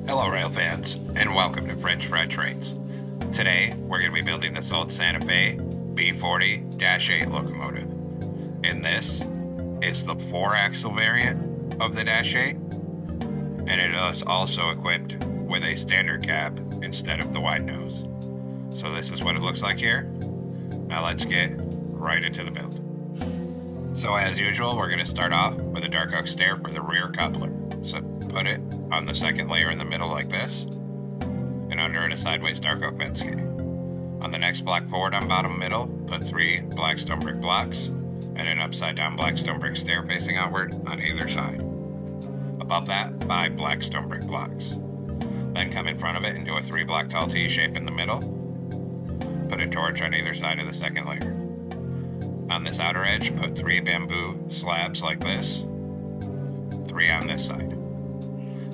Hello rail fans, and welcome to French Fry Trains. Today, we're going to be building this old Santa Fe B40-8 locomotive. In this, it's the 4-axle variant of the Dash 8, and it is also equipped with a standard cab instead of the wide nose. So this is what it looks like here. Now let's get right into the build. So as usual, we're going to start off with a dark oak stair for the rear coupler. So put it on the second layer in the middle like this, and under it a sideways dark oak fence gate. On the next block forward on bottom middle, put 3 black stone brick blocks and an upside down black stone brick stair facing outward on either side. Above that, 5 black stone brick blocks. Then come in front of it and do a 3 block tall T shape in the middle. Put a torch on either side of the second layer. On this outer edge, put 3 bamboo slabs like this, 3 on this side.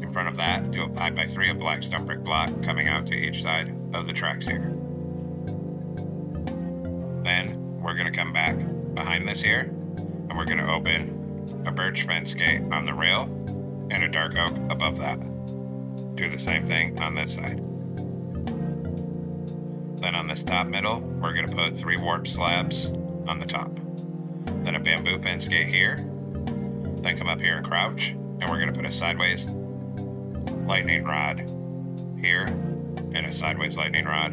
In front of that, do a 5x3 of black stone brick block coming out to each side of the tracks here. Then we're going to come back behind this here, and we're going to open a birch fence gate on the rail and a dark oak above that. Do the same thing on this side. Then on this top middle, we're going to put 3 warp slabs on the top. Then a bamboo fence gate here. Then come up here and crouch, and we're going to put a sideways lightning rod here and a sideways lightning rod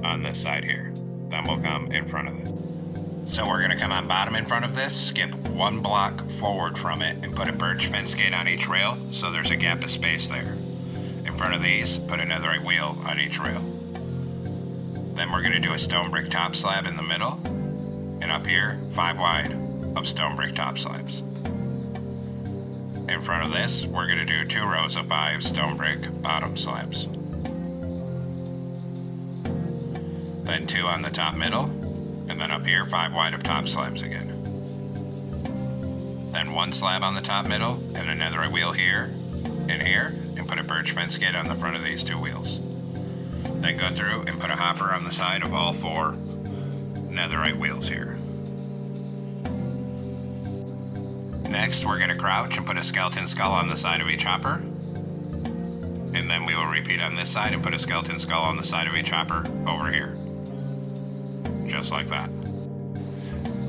on this side here. Then we'll come in front of this. So we're going to come on bottom in front of this, skip 1 block forward from it, and put a birch fence gate on each rail so there's a gap of space there. In front of these, put a netherite wheel on each rail. Then we're going to do a stone brick top slab in the middle, and up here, 5 wide of stone brick top slabs. In front of this, we're going to do 2 rows of 5 stone brick bottom slabs. Then 2 on the top middle, and then up here 5 wide of top slabs again. Then 1 slab on the top middle, and a netherite wheel here and here, and put a birch fence gate on the front of these 2 wheels. Then go through and put a hopper on the side of all 4 netherite wheels here. Next, we're going to crouch and put a skeleton skull on the side of each hopper. And then we will repeat on this side and put a skeleton skull on the side of each hopper over here. Just like that.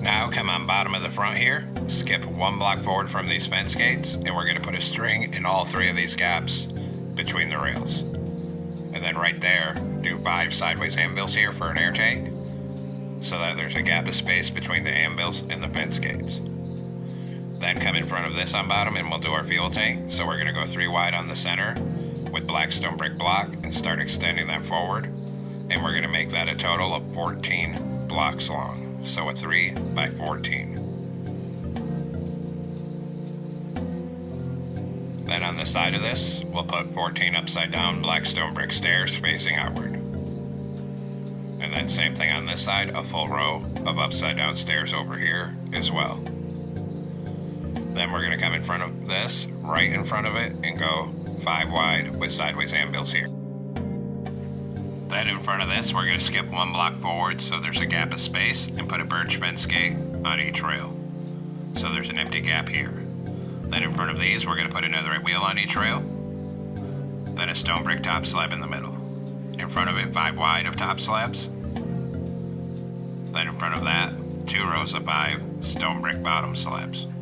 Now come on bottom of the front here, skip 1 block forward from these fence gates, and we're going to put a string in all 3 of these gaps between the rails. And then right there, do 5 sideways anvils here for an air tank, so that there's a gap of space between the anvils and the fence gates. Then come in front of this on bottom and we'll do our fuel tank. So we're going to go 3 wide on the center with black stone brick block and start extending that forward. And we're going to make that a total of 14 blocks long. So a 3 by 14. Then on the side of this, we'll put 14 upside down black stone brick stairs facing outward. And then same thing on this side, a full row of upside down stairs over here as well. Then we're going to come in front of this, right in front of it, and go 5 wide with sideways anvils here. Then in front of this, we're going to skip 1 block forward so there's a gap of space, and put a birch fence gate on each rail. So there's an empty gap here. Then in front of these, we're going to put a netherite wheel on each rail. Then a stone brick top slab in the middle. In front of it, 5 wide of top slabs. Then in front of that, 2 rows of 5 stone brick bottom slabs.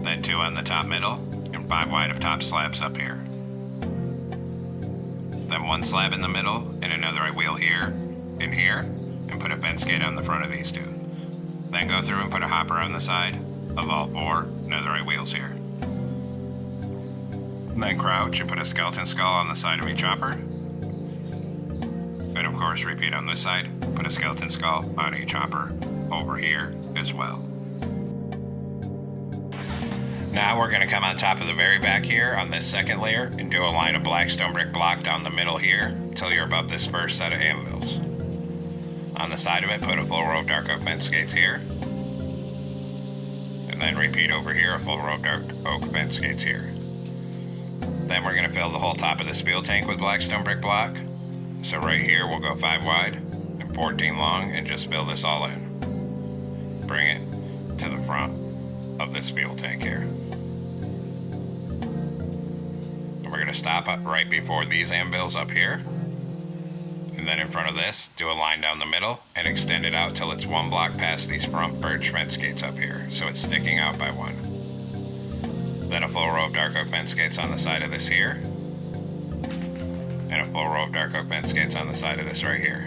Then 2 on the top middle, and 5 wide of top slabs up here. Then 1 slab in the middle, and a netherite wheel here and here, and put a fence gate on the front of these 2. Then go through and put a hopper on the side of all 4 netherite wheels here. Then crouch and put a skeleton skull on the side of each hopper. And of course repeat on this side, put a skeleton skull on each hopper over here as well. Now we're going to come on top of the very back here on this second layer and do a line of black stone brick block down the middle here till you're above this first set of anvils. On the side of it, put a full row of dark oak fence gates here. And then repeat over here, a full row of dark oak fence gates here. Then we're going to fill the whole top of this fuel tank with black stone brick block. So right here we'll go 5 wide and 14 long and just fill this all in. Bring it to the front of this fuel tank here. going to stop right before these anvils up here. And then in front of this, do a line down the middle and extend it out till it's one block past these front birch fence gates up here, so it's sticking out by one. Then a full row of dark oak fence gates on the side of this here, and a full row of dark oak fence gates on the side of this right here.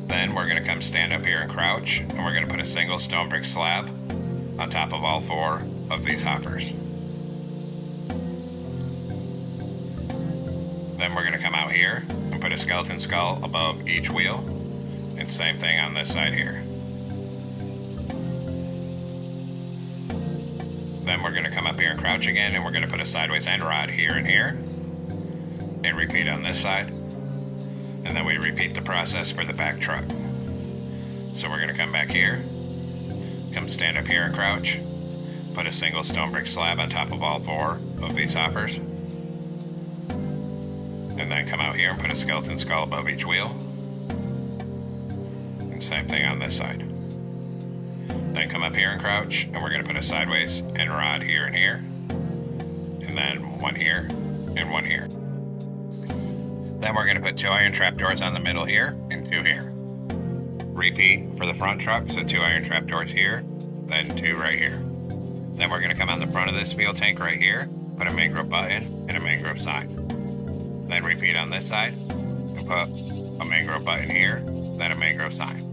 Then we're going to come stand up here and crouch, and we're going to put a single stone brick slab on top of all four of these hoppers. Then we're going to come out here and put a skeleton skull above each wheel, and same thing on this side here. Then we're going to come up here and crouch again, and we're going to put a sideways end rod here and here, and repeat on this side. And then we repeat the process for the back truck. So we're going to come back here, come stand up here and crouch, put a single stone brick slab on top of all four of these hoppers, and then come out here and put a skeleton skull above each wheel, and same thing on this side. Then come up here and crouch, and we're going to put a sideways end rod here and here, and then one here and one here. Then we're going to put 2 iron trapdoors on the middle here and 2 here. Repeat for the front truck, so 2 iron trapdoors here, then 2 right here. Then we're going to come on the front of this fuel tank right here, put a mangrove button and a mangrove sign. Then repeat on this side and put a mangrove button here, then a mangrove sign.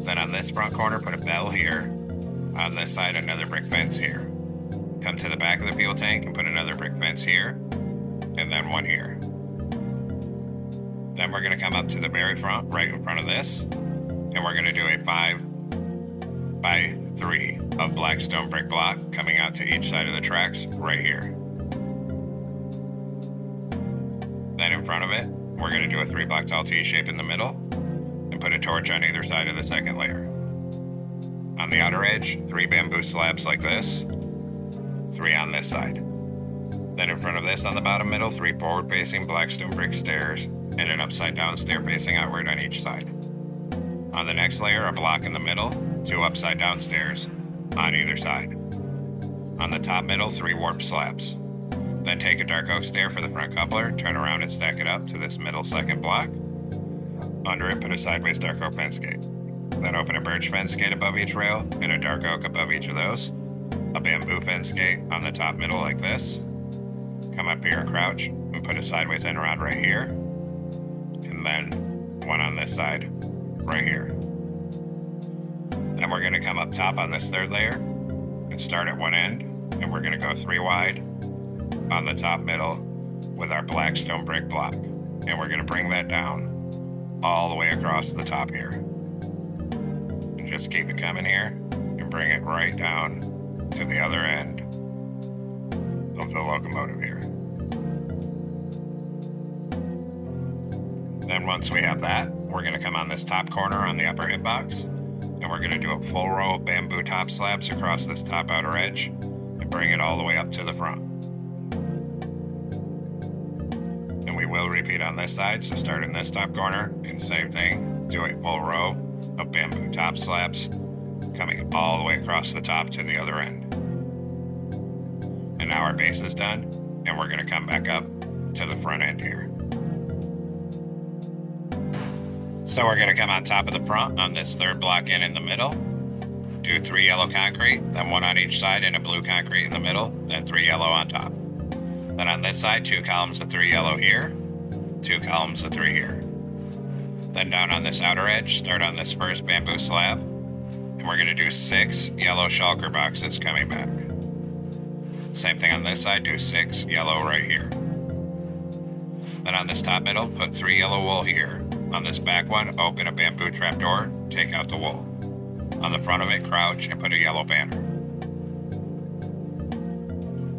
Then on this front corner, put a bell here. On this side, another brick fence here. Come to the back of the fuel tank and put another brick fence here, and then one here. Then we're going to come up to the very front, right in front of this, and we're going to do a 5 by 3 of black stone brick block coming out to each side of the tracks right here. Then in front of it, we're going to do a 3 block tall T shape in the middle and put a torch on either side of the second layer. On the outer edge, 3 bamboo slabs like this, 3 on this side. Then in front of this on the bottom middle, 3 forward facing black stone brick stairs and an upside down stair facing outward on each side. On the next layer, a block in the middle, 2 upside down stairs on either side. On the top middle, 3 warp slabs. Then take a dark oak stair for the front coupler, turn around and stack it up to this middle second block. Under it, put a sideways dark oak fence gate. Then open a birch fence gate above each rail and a dark oak above each of those. A bamboo fence gate on the top middle like this. Come up here and crouch and put a sideways end rod right here. And then one on this side right here. Then we're going to come up top on this third layer and start at one end, and we're going to go 3 wide on the top middle with our black stone brick block, and we're going to bring that down all the way across the top here, and just keep it coming here and bring it right down to the other end of the locomotive here. Then once we have that, we're going to come on this top corner on the upper hitbox, and we're going to do a full row of bamboo top slabs across this top outer edge and bring it all the way up to the front. And we will repeat on this side, so start in this top corner and same thing, do a full row of bamboo top slabs coming all the way across the top to the other end. And now our base is done, and we're going to come back up to the front end here. So we're going to come on top of the front on this third block in the middle, do 3 yellow concrete, then 1 on each side and a blue concrete in the middle, then 3 yellow on top. Then on this side, 2 columns of 3 yellow here, 2 columns of 3 here. Then down on this outer edge, start on this first bamboo slab, and we're going to do 6 yellow shulker boxes coming back. Same thing on this side, do 6 yellow right here. Then on this top middle, put 3 yellow wool here. On this back one, open a bamboo trapdoor, take out the wool. On the front of it, crouch and put a yellow banner.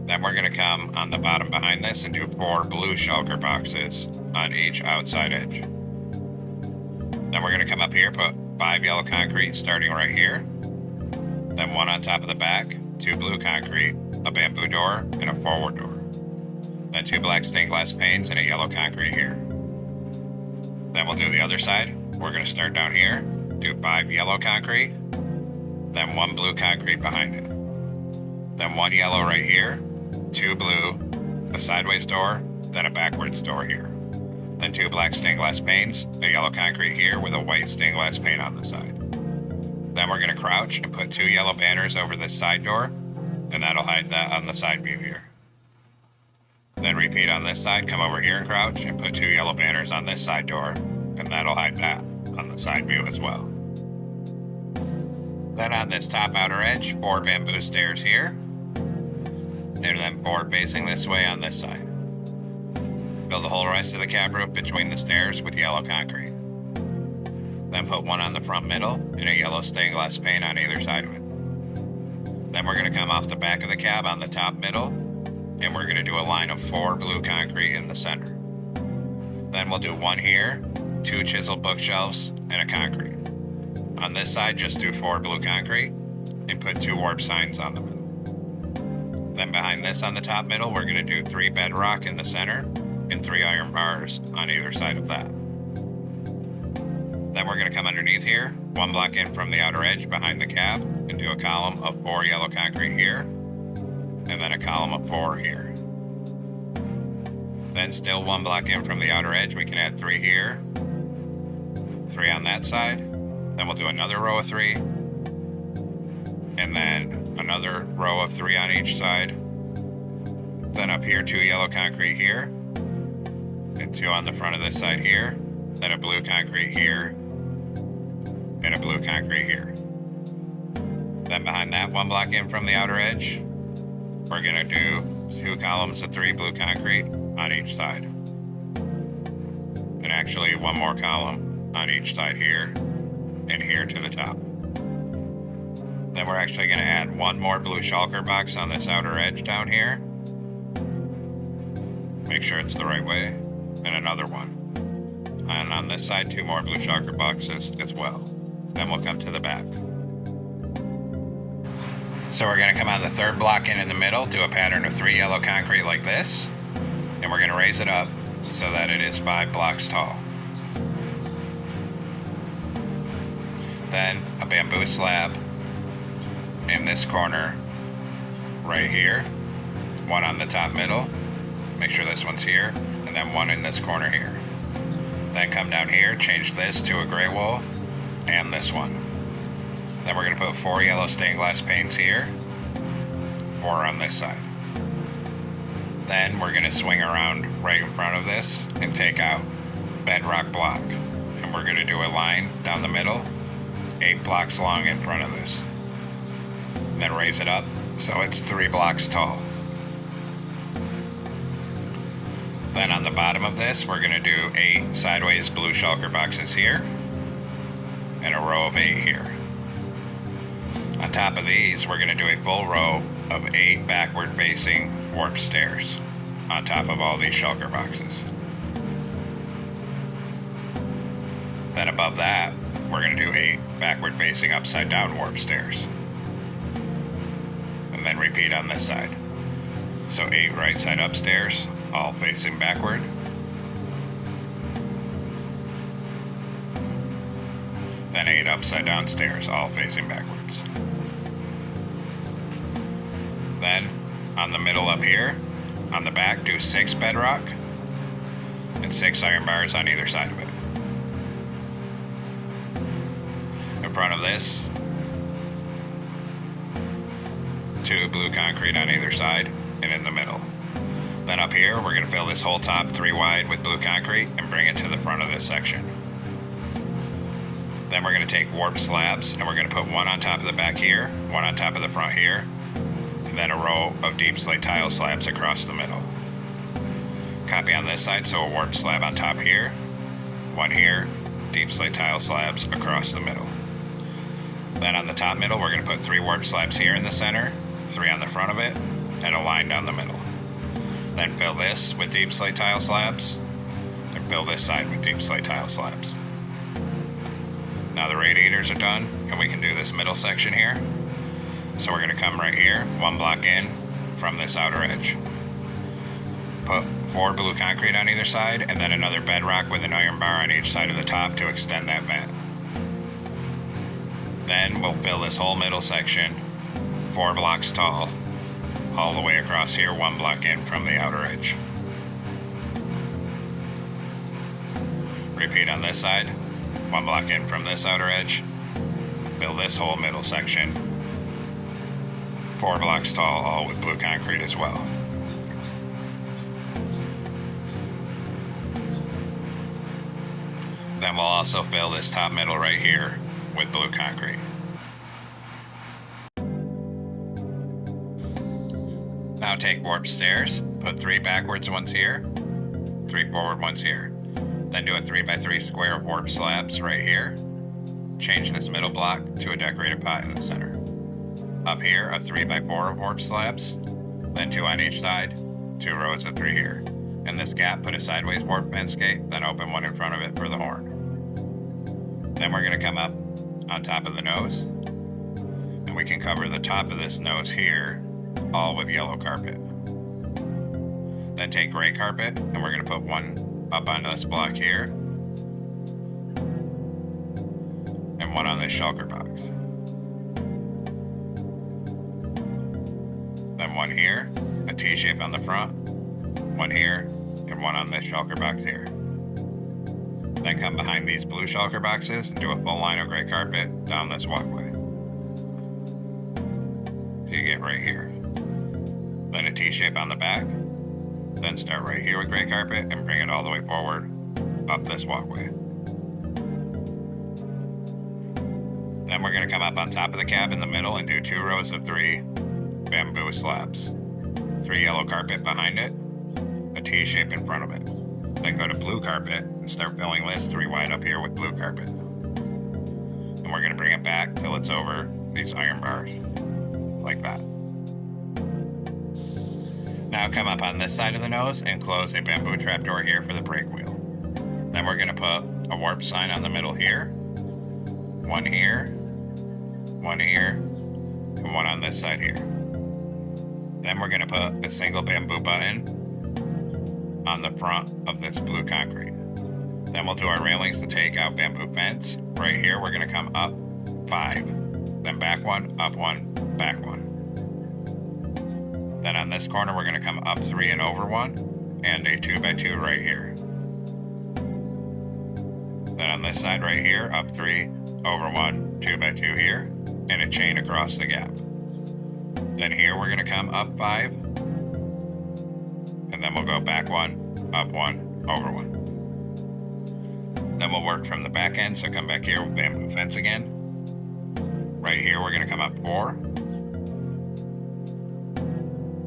Then we're going to come on the bottom behind this and do 4 blue shulker boxes on each outside edge. Then we're going to come up here, put 5 yellow concrete starting right here. Then 1 on top of the back, 2 blue concrete, a bamboo door, and a forward door. Then 2 black stained glass panes and a yellow concrete here. Then we'll do the other side. We're going to start down here, do 5 yellow concrete, then 1 blue concrete behind it. Then 1 yellow right here, 2 blue, a sideways door, then a backwards door here. Then 2 black stained glass panes, a yellow concrete here with a white stained glass pane on the side. Then we're going to crouch and put 2 yellow banners over this side door, and that'll hide that on the side view here. Then repeat on this side, come over here and crouch and put 2 yellow banners on this side door, and that'll hide that on the side view as well. Then on this top outer edge, 4 bamboo stairs here, and then 4 facing this way on this side. Build the whole rest of the cab roof between the stairs with yellow concrete. Then put 1 on the front middle and a yellow stained glass pane on either side of it. Then we're going to come off the back of the cab on the top middle, and we're going to do a line of 4 blue concrete in the center. Then we'll do 1 here, 2 chiseled bookshelves, and a concrete. On this side, just do 4 blue concrete and put 2 warp signs on them. Then behind this on the top middle, we're going to do 3 bedrock in the center and 3 iron bars on either side of that. Then we're going to come underneath here, 1 block in from the outer edge behind the cab, and do a column of 4 yellow concrete here, and then a column of 4 here. Then still 1 block in from the outer edge, we can add 3 here, 3 on that side, then we'll do another row of 3, and then another row of 3 on each side. Then up here, 2 yellow concrete here, and 2 on the front of this side here, then a blue concrete here, and a blue concrete here. Then behind that, 1 block in from the outer edge, we're going to do 2 columns of 3 blue concrete on each side. And actually 1 more column on each side here, and here to the top. Then we're actually going to add 1 more blue shulker box on this outer edge down here. Make sure it's the right way, and another one. And on this side, 2 more blue shulker boxes as well. Then we'll come to the back. So we're going to come on the 3rd block in the middle, do a pattern of 3 yellow concrete like this, and we're going to raise it up so that it is 5 blocks tall. Then a bamboo slab in this corner right here, 1 on the top middle, make sure this one's here, and then 1 in this corner here. Then come down here, change this to a gray wool, and this one. Then we're going to put 4 yellow stained glass panes here, 4 on this side. Then we're going to swing around right in front of this and take out bedrock block. And we're going to do a line down the middle, 8 blocks long in front of this. And then raise it up so it's 3 blocks tall. Then on the bottom of this, we're going to do 8 sideways blue shulker boxes here, and a row of 8 here. On top of these, we're going to do a full row of 8 backward facing warp stairs on top of all these shulker boxes. Then above that, we're going to do 8 backward facing upside down warp stairs. And then repeat on this side. So 8 right side upstairs, all facing backward. Then 8 upside down stairs, all facing backwards. Then, on the middle up here, on the back, do 6 bedrock and 6 iron bars on either side of it. In front of this, 2 blue concrete on either side and in the middle. Then up here, we're going to fill this whole top 3 wide with blue concrete and bring it to the front of this section. Then we're going to take warp slabs and we're going to put 1 on top of the back here, 1 on top of the front here, and then a row of deep slate tile slabs across the middle. Copy on this side, so a warp slab on top here, 1 here, deep slate tile slabs across the middle. Then on the top middle, we're going to put 3 warp slabs here in the center, 3 on the front of it, and a line down the middle. Then fill this with deep slate tile slabs, and fill this side with deep slate tile slabs. Now the radiators are done, and we can do this middle section here. So we're going to come right here, 1 block in from this outer edge. Put 4 blue concrete on either side, and then another bedrock with an iron bar on each side of the top to extend that vent. Then we'll fill this whole middle section, 4 blocks tall, all the way across here, 1 block in from the outer edge. Repeat on this side, 1 block in from this outer edge. Build this whole middle section, 4 blocks tall, all with blue concrete as well. Then we'll also fill this top middle right here with blue concrete. Now take warped stairs, put 3 backwards ones here, 3 forward ones here. Then do a 3x3 square of warped slabs right here. Change this middle block to a decorated pot in the center. Up here, a 3x4 of warped slabs, then 2 on each side, 2 rows of 3 here. In this gap, put a sideways warped fence gate, then open one in front of it for the horn. Then we're going to come up on top of the nose, and we can cover the top of this nose here, all with yellow carpet. Then take gray carpet, and we're going to put one up on this block here, and one on this shulker box. Then one here, a T-shape on the front, one here, and one on this shulker box here. Then come behind these blue shulker boxes and do a full line of gray carpet down this walkway. So you get right here. Then a T-shape on the back. Then start right here with gray carpet and bring it all the way forward up this walkway. Then we're going to come up on top of the cab in the middle and do 2 rows of 3 bamboo slabs. 3 yellow carpet behind it, a T-shape in front of it. Then go to blue carpet and start filling this 3 wide up here with blue carpet. And we're going to bring it back till it's over these iron bars, like that. Now come up on this side of the nose and close a bamboo trapdoor here for the brake wheel. Then we're going to put a warp sign on the middle here, one here, one here, and one on this side here. Then we're going to put a single bamboo button on the front of this blue concrete. Then we'll do our railings to take out bamboo fence. Right here, we're going to come up 5, then back 1, up 1, back 1. Then on this corner, we're going to come up 3 and over 1, and a 2x2 right here. Then on this side right here, up 3, over 1, 2x2 here, and a chain across the gap. Then here, we're going to come up 5, and then we'll go back 1, up 1, over 1. Then we'll work from the back end, so come back here with bamboo fence again. Right here, we're going to come up 4.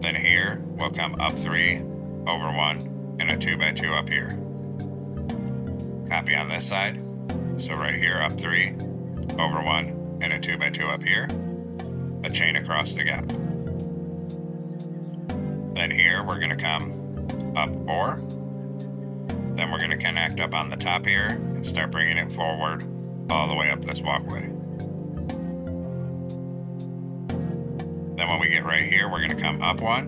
Then here, we'll come up 3, over 1, and a 2x2 up here. Copy on this side. So right here, up 3, over 1, and a 2x2 up here. A chain across the gap. Then here, we're going to come up 4. Then we're going to connect up on the top here and start bringing it forward all the way up this walkway. Then when we get right here, we're going to come up 1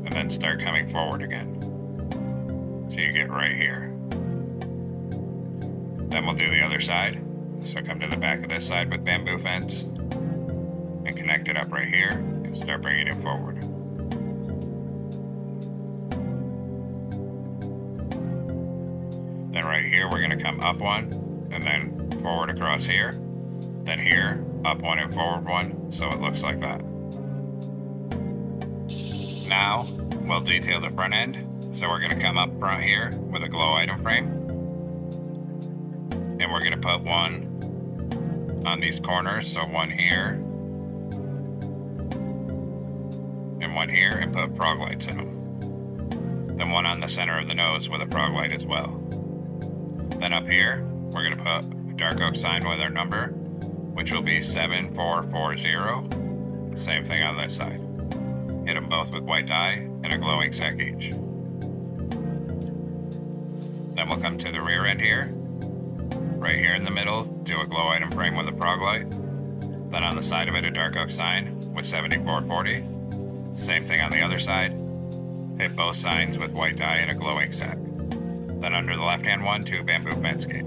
and then start coming forward again. So you get right here. Then we'll do the other side. So come to the back of this side with bamboo fence and connect it up right here and start bringing it forward. Then right here, we're going to come up 1 and then forward across here. Then here, up 1 and forward 1, so it looks like that. Now, we'll detail the front end. So we're going to come up front here with a glow item frame. And we're going to put one on these corners, so one here and one here, and put frog lights in them. Then one on the center of the nose with a frog light as well. Then up here, we're going to put a dark oak sign with our number, which will be 7440. Same thing on this side. Hit them both with white dye and a glowing sec each. Then we'll come to the rear end here. Right here in the middle, do a glow item frame with a frog light. Then on the side of it, a dark oak sign with 7440. Same thing on the other side. Hit both signs with white dye and a glowing sec. Then under the left-hand one, 2 bamboo fence gate.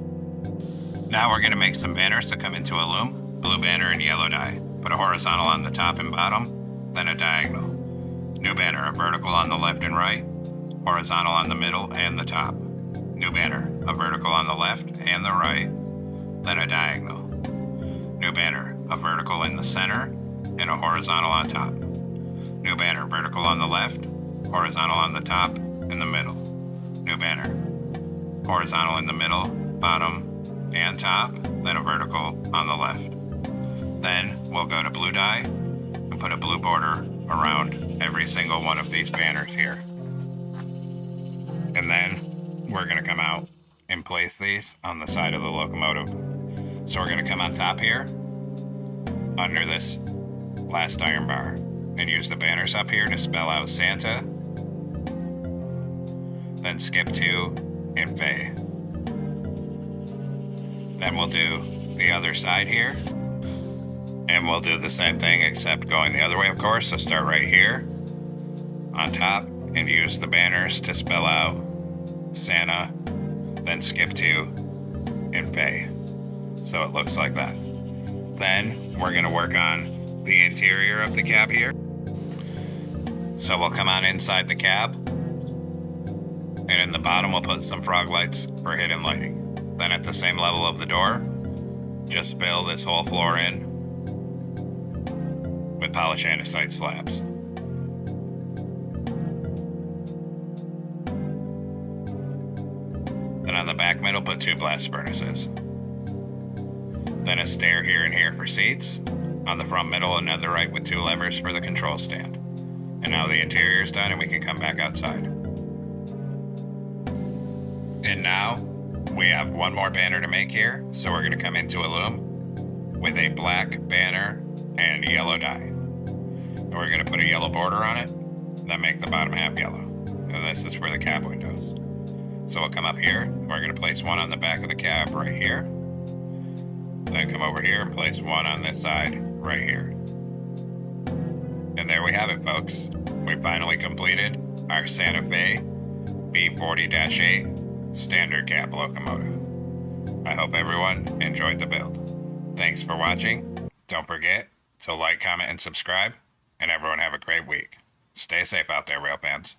Now we're going to make some banners to come into a loom. Blue banner and yellow dye. Put a horizontal on the top and bottom, then a diagonal. New banner, a vertical on the left and right, horizontal on the middle and the top. New banner, a vertical on the left and the right, then a diagonal. New banner, a vertical in the center and a horizontal on top. New banner, vertical on the left, horizontal on the top and the middle. New banner, horizontal in the middle, bottom, and top, then a vertical on the left. Then we'll go to blue dye and put a blue border around every single one of these banners here. And then we're going to come out and place these on the side of the locomotive. So we're going to come on top here, under this last iron bar, and use the banners up here to spell out Santa, then skip to and Faye. Then we'll do the other side here, and we'll do the same thing except going the other way, of course. So start right here on top and use the banners to spell out Santa, then skip to and Faye. So it looks like that. Then we're going to work on the interior of the cab here. So we'll come on inside the cab, and in the bottom we'll put some frog lights for hidden lighting. Then at the same level of the door, just fill this whole floor in with polished andesite slabs. Then on the back middle, put 2 blast furnaces. Then a stair here and here for seats. On the front middle, another right with 2 levers for the control stand. And now the interior is done and we can come back outside. And now we have one more banner to make here. So we're going to come into a loom with a black banner and yellow dye. And we're going to put a yellow border on it, then make the bottom half yellow. And this is for the cab windows. So we'll come up here, and we're going to place one on the back of the cab right here. Then come over here and place one on this side right here. And there we have it, folks. We finally completed our Santa Fe B40-8 standard cab locomotive. I hope everyone enjoyed the build. Thanks for watching. Don't forget to like, comment, and subscribe. And everyone have a great week. Stay safe out there, rail fans.